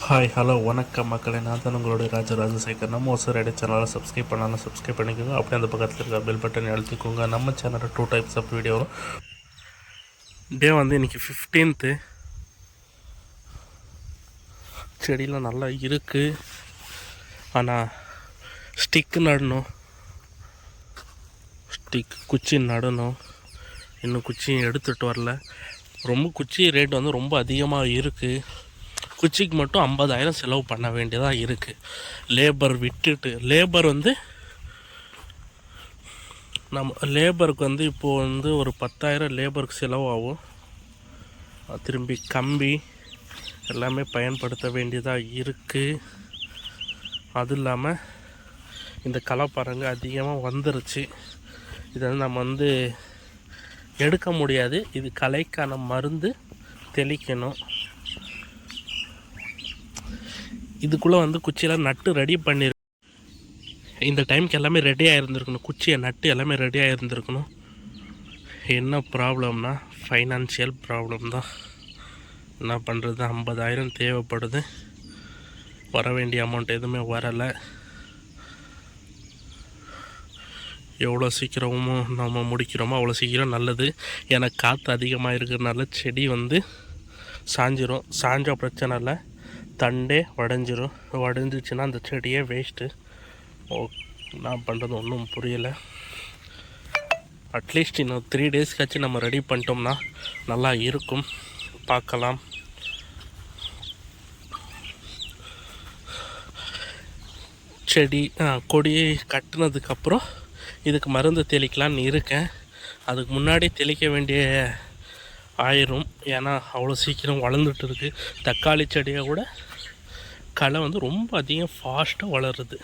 Hi hello வணக்கம் மக்களே, நான் தான் உங்களுடைய ராஜசேகர். நம்ம ஒசரடி சேனலை சப்ஸ்கிரைப் பண்ணாலும் சப்ஸ்கிரைப் பண்ணிக்கோங்க. அப்படியே அந்த பக்கத்தில் இருக்க பெல் பட்டன் அழுத்திக்கோங்க. நம்ம சேனலில் 2 டைப்ஸ் ஆஃப் வீடியோ வரும். டே வந்து இன்றைக்கி 15th. செடியெலாம் நல்லா இருக்குது, ஆனால் ஸ்டிக்கு நடணும், குச்சி நடணும். இன்னும் குச்சியும் எடுத்துகிட்டு வரல. ரொம்ப குச்சி ரேட் வந்து ரொம்ப அதிகமாக இருக்குது. குச்சிக்கு மட்டும் 50,000 செலவு பண்ண வேண்டியதாக இருக்குது. லேபர் விட்டுட்டு லேபர் வந்து நம்ம லேபருக்கு வந்து இப்போது வந்து ஒரு 10,000 லேபருக்கு செலவாகும். திரும்பி கம்பி எல்லாமே பயன்படுத்த வேண்டியதாக இருக்குது. அது இல்லாமல் இந்த களைப்பாறைங்க அதிகமாக வந்துருச்சு. இதை வந்து நம்ம வந்து எடுக்க முடியாது. இது களைக்கான மருந்து தெளிக்கணும். இதுக்குள்ளே வந்து குச்சியெல்லாம் நட்டு ரெடி பண்ணிரு. இந்த டைமுக்கு எல்லாமே ரெடியாக இருந்திருக்கணும். குச்சியை நட்டு எல்லாமே ரெடியாக இருந்திருக்கணும். என்ன ப்ராப்ளம்னா ஃபைனான்சியல் ப்ராப்ளம் தான். என்ன பண்ணுறது, 50,000 தேவைப்படுது. வர வேண்டிய அமௌண்ட் எதுவுமே வரலை. எவ்வளோ சீக்கிரமும் நம்ம முடிக்கிறோமோ அவ்வளோ சீக்கிரம் நல்லது. ஏன்னா காற்று அதிகமாக இருக்கிறதுனால செடி வந்து சாஞ்சிரும். சாஞ்ச பிரச்சனை இல்லை, தண்டே உடஞ்சிரும். உடஞ்சிச்சின்னா அந்த செடியே வேஸ்ட்டு. நான் பண்ணுறது ஒன்றும் புரியலை. அட்லீஸ்ட் இன்னும் 3 டேஸ்க்காச்சும் நம்ம ரெடி பண்ணிட்டோம்னா நல்லா இருக்கும். பார்க்கலாம். செடி கொடியை கட்டினதுக்கப்புறம் இதுக்கு மருந்து தெளிக்கலான்னு இருக்கேன். அதுக்கு முன்னாடி தெளிக்க வேண்டிய ஆயிரும். ஏன்னா அவ்வளோ சீக்கிரம் வளர்ந்துட்டு இருக்குது. தக்காளி செடியை கூட களை வந்து ரொம்ப அதிகம் ஃபாஸ்ட்டாக வளருது.